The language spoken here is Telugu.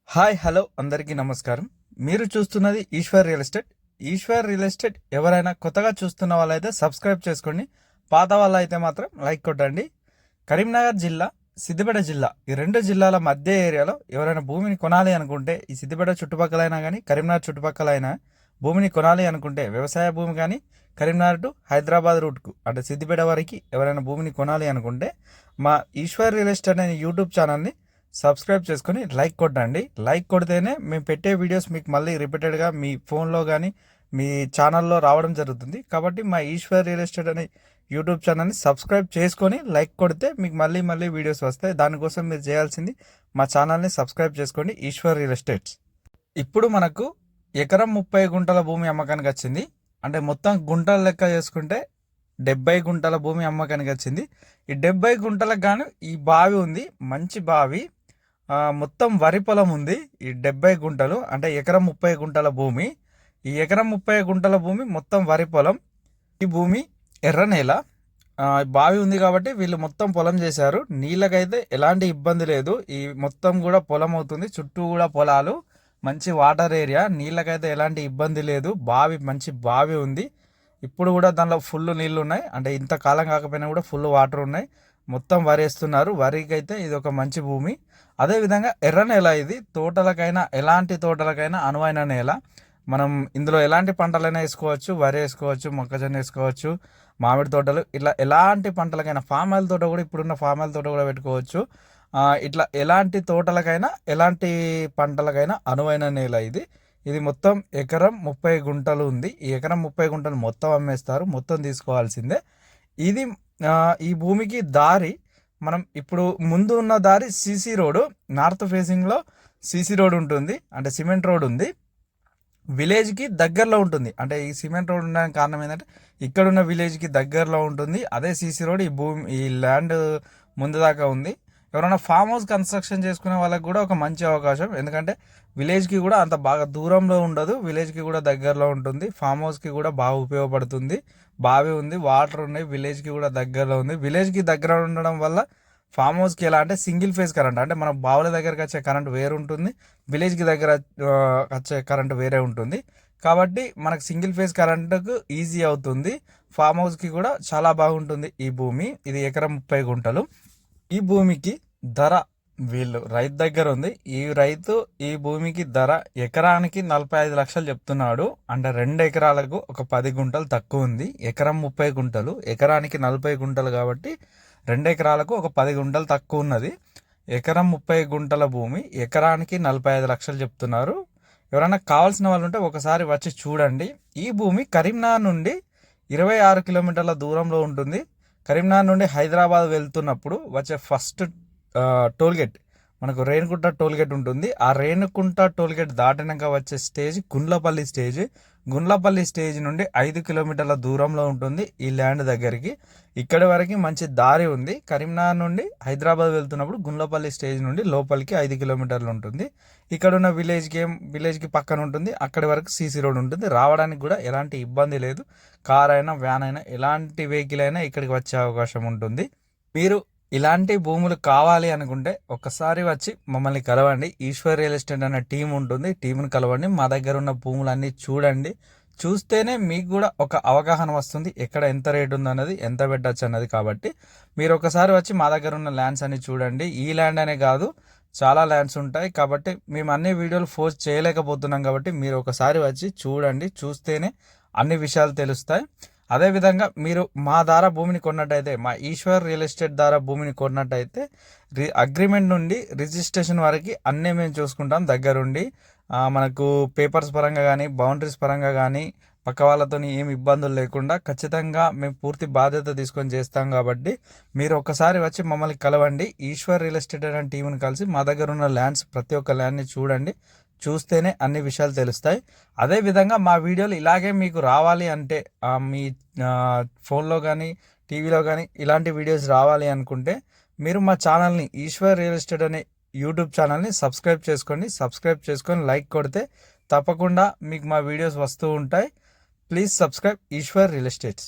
హాయ్ హలో అందరికీ నమస్కారం. మీరు చూస్తున్నది Eshwar real estate. Eshwar real estate ఎవరైనా కొత్తగా చూస్తున్న వాళ్ళైతే సబ్స్క్రైబ్ చేసుకోండి. పాత వాళ్ళు అయితే మాత్రం లైక్ కొట్టండి. కరీంనగర్ జిల్లా, సిద్దిపేట జిల్లా, ఈ రెండు జిల్లాల మధ్య ఏరియాలో ఎవరైనా భూమిని కొనాలి అనుకుంటే, ఈ సిద్దిపేట చుట్టుపక్కలైనా కానీ కరీంనగర్ చుట్టుపక్కలైనా భూమిని కొనాలి అనుకుంటే, వ్యవసాయ భూమి కానీ కరీంనగర్ టు హైదరాబాద్ రూట్కు అంటే సిద్దిపేట వరకు ఎవరైనా భూమిని కొనాలి అనుకుంటే మా ఈశ్వర్ రియల్ ఎస్టేట్ అనే యూట్యూబ్ ఛానల్ని సబ్స్క్రైబ్ చేసుకొని లైక్ కొట్టండి. లైక్ కొడితేనే మేము పెట్టే వీడియోస్ మీకు మళ్ళీ రిపీటెడ్గా మీ ఫోన్లో కానీ మీ ఛానల్లో రావడం జరుగుతుంది. కాబట్టి మా ఈశ్వర్ రియల్ ఎస్టేట్ అనే యూట్యూబ్ ఛానల్ని సబ్స్క్రైబ్ చేసుకొని లైక్ కొడితే మీకు మళ్ళీ మళ్ళీ వీడియోస్ వస్తాయి. దానికోసం మీరు చేయాల్సింది మా ఛానల్ని సబ్స్క్రైబ్ చేసుకోండి, ఈశ్వర్ రియల్ ఎస్టేట్స్. ఇప్పుడు మనకు ఎకరం 30 గుంటల భూమి అమ్మకానికి వచ్చింది. అంటే మొత్తం గుంటల లెక్క చేసుకుంటే 70 గుంటల భూమి అమ్మకానికి వచ్చింది. ఈ 70 గుంటలకు గాను ఈ బావి ఉంది, మంచి బావి. మొత్తం వరి పొలం ఉంది. ఈ 70 గుంటలు అంటే ఎకరం 30 గుంటల భూమి. ఈ ఎకరం 30 గుంటల భూమి మొత్తం వరి పొలం. ఈ భూమి ఎర్ర నేల. బావి ఉంది కాబట్టి వీళ్ళు మొత్తం పొలం చేశారు. నీళ్ళకైతే ఎలాంటి ఇబ్బంది లేదు. ఈ మొత్తం కూడా పొలం అవుతుంది, చుట్టూ కూడా పొలాలు, మంచి వాటర్ ఏరియా. నీళ్ళకైతే ఎలాంటి ఇబ్బంది లేదు. బావి మంచి బావి ఉంది. ఇప్పుడు కూడా దానిలో ఫుల్ నీళ్ళు ఉన్నాయి. అంటే ఇంతకాలం కాకపోయినా కూడా ఫుల్ వాటర్ ఉన్నాయి. మొత్తం వరి వేస్తున్నారు. వరికి అయితే ఇది ఒక మంచి భూమి. అదేవిధంగా ఎర్ర నేల. ఇది తోటలకైనా ఎలాంటి తోటలకైనా అనువైన నేల. మనం ఇందులో ఎలాంటి పంటలైనా వేసుకోవచ్చు. వరి వేసుకోవచ్చు, మొక్కజొన్న వేసుకోవచ్చు, మామిడి తోటలు, ఇట్లా ఎలాంటి పంటలకైనా, ఫామ్ ఆయిల్ తోట కూడా ఇప్పుడున్న ఫామ్ ఆయిల్ తోట కూడా పెట్టుకోవచ్చు. ఇట్లా ఎలాంటి తోటలకైనా ఎలాంటి పంటలకైనా అనువైన నేల ఇది. ఇది మొత్తం ఎకరం 30 గుంటలు ఉంది. ఈ ఎకరం 30 గుంటలు మొత్తం అమ్మేస్తారు, మొత్తం తీసుకోవాల్సిందే. ఇది ఈ భూమికి దారి, మనం ఇప్పుడు ముందు ఉన్న దారి సీసీ రోడ్డు, నార్త్ ఫేసింగ్లో సీసీ రోడ్ ఉంటుంది. అంటే సిమెంట్ రోడ్ ఉంది. విలేజ్కి దగ్గరలో ఉంటుంది. అంటే ఈ సిమెంట్ రోడ్ ఉండడానికి కారణం ఏంటంటే ఇక్కడున్న విలేజ్కి దగ్గరలో ఉంటుంది. అదే సీసీ రోడ్ ఈ ల్యాండ్ ముందు దాకా ఉంది. ఎవరైనా ఫామ్ హౌస్ కన్స్ట్రక్షన్ చేసుకునే వాళ్ళకి కూడా ఒక మంచి అవకాశం. ఎందుకంటే విలేజ్కి కూడా అంత బాగా దూరంలో ఉండదు, విలేజ్కి కూడా దగ్గరలో ఉంటుంది. ఫామ్ హౌస్కి కూడా బాగా ఉపయోగపడుతుంది. బావి ఉంది, వాటర్ ఉన్నాయి, విలేజ్కి కూడా దగ్గరలో ఉంది. విలేజ్కి దగ్గర ఉండడం వల్ల ఫామ్ హౌస్కి ఎలా అంటే సింగిల్ ఫేజ్ కరెంట్, అంటే మన బావుల దగ్గరకు వచ్చే కరెంట్ వేరు ఉంటుంది, విలేజ్కి దగ్గర వచ్చే కరెంట్ వేరే ఉంటుంది. కాబట్టి మనకు సింగిల్ ఫేజ్ కరెంటుకు ఈజీ అవుతుంది. ఫామ్ హౌస్కి కూడా చాలా బాగుంటుంది ఈ భూమి. ఇది ఎకరం 30 గుంటలు. ఈ భూమికి ధర వీళ్ళు రైతు దగ్గర ఉంది. ఈ రైతు ఈ భూమికి ధర ఎకరానికి 45 లక్షలు చెప్తున్నాడు. అంటే 2 ఎకరాలకు ఒక 10 గుంటలు తక్కువ ఉంది. ఎకరం 30 గుంటలు, ఎకరానికి 40 గుంటలు కాబట్టి 2 ఎకరాలకు ఒక 10 గుంటలు తక్కువ ఉన్నది. ఎకరం 30 గుంటల భూమి ఎకరానికి 45 లక్షలు చెప్తున్నారు. ఎవరైనా కావాల్సిన వాళ్ళు ఉంటే ఒకసారి వచ్చి చూడండి. ఈ భూమి కరీంనగర్ నుండి 26 కిలోమీటర్ల దూరంలో ఉంటుంది. కరీంనగర్ నుండి హైదరాబాద్ వెళ్తున్నప్పుడు వచ్చే ఫస్ట్ టోల్గేట్ మనకు రేణుకుంట టోల్గేట్ ఉంటుంది. ఆ రేణుకుంట టోల్గేట్ దాటినాక వచ్చే stage Gundlapalli stage. Gundlapalli stage నుండి 5 కిలోమీటర్ల దూరంలో ఉంటుంది ఈ ల్యాండ్ దగ్గరికి. ఇక్కడి వరకు మంచి దారి ఉంది. కరీంనగర్ నుండి హైదరాబాద్ వెళ్తున్నప్పుడు గుండ్లపల్లి స్టేజ్ నుండి లోపలికి 5 కిలోమీటర్లు ఉంటుంది. ఇక్కడ ఉన్న విలేజ్కి పక్కన ఉంటుంది. అక్కడి వరకు సీసీ రోడ్ ఉంటుంది. రావడానికి కూడా ఎలాంటి ఇబ్బంది లేదు. కార్ అయినా, వ్యాన్ అయినా, ఎలాంటి వెహికల్ అయినా ఇక్కడికి వచ్చే అవకాశం ఉంటుంది. మీరు ఇలాంటి భూములు కావాలి అనుకుంటే ఒక్కసారి వచ్చి మమ్మల్ని కలవండి. ఈశ్వర్ రియల్ ఎస్టేట్ అనే టీం ఉంటుంది, టీంని కలవండి. మా దగ్గర ఉన్న భూములన్నీ చూడండి. చూస్తేనే మీకు కూడా ఒక అవగాహన వస్తుంది, ఎక్కడ ఎంత రేటు ఉందన్నది, ఎంత పెట్టచ్చు అన్నది. కాబట్టి మీరు ఒకసారి వచ్చి మా దగ్గర ఉన్న ల్యాండ్స్ అన్ని చూడండి. ఈ ల్యాండ్ అనే కాదు, చాలా ల్యాండ్స్ ఉంటాయి. కాబట్టి మేము అన్ని వీడియోలు పోస్ట్ చేయలేకపోతున్నాం. కాబట్టి మీరు ఒకసారి వచ్చి చూడండి. చూస్తేనే అన్ని విషయాలు తెలుస్తాయి. అదేవిధంగా మీరు మా ద్వారా భూమిని కొన్నట్టయితే, మా ఈశ్వర్ రియల్ ఎస్టేట్ ద్వారా భూమిని కొన్నట్టయితే అగ్రిమెంట్ నుండి రిజిస్ట్రేషన్ వరకు అన్నీ మేము చూసుకుంటాం దగ్గరుండి. మనకు పేపర్స్ పరంగా కానీ, బౌండరీస్ పరంగా కానీ, పక్క వాళ్ళతో ఏమి ఇబ్బందులు లేకుండా ఖచ్చితంగా మేము పూర్తి బాధ్యత తీసుకొని చేస్తాం. కాబట్టి మీరు ఒక్కసారి వచ్చి మమ్మల్ని కలవండి. ఈశ్వర్ రియల్ ఎస్టేట్ అనే టీంని కలిసి మా దగ్గర ఉన్న ల్యాండ్స్ ప్రతి ఒక్క ల్యాండ్ని చూడండి. చూస్తేనే అన్ని విషయాలు తెలుస్తాయి. అదేవిధంగా మా వీడియోలు ఇలాగే మీకు రావాలి అంటే, మీ ఫోన్లో కానీ టీవీలో కానీ ఇలాంటి వీడియోస్ రావాలి అనుకుంటే మీరు మా ఛానల్ని, ఈశ్వర్ రియల్ ఎస్టేట్ అనే యూట్యూబ్ ఛానల్ని సబ్స్క్రైబ్ చేసుకోండి. సబ్స్క్రైబ్ చేసుకొని లైక్ కొడితే తప్పకుండా మీకు మా వీడియోస్ వస్తూ ఉంటాయి. Please subscribe Eshwar real estates.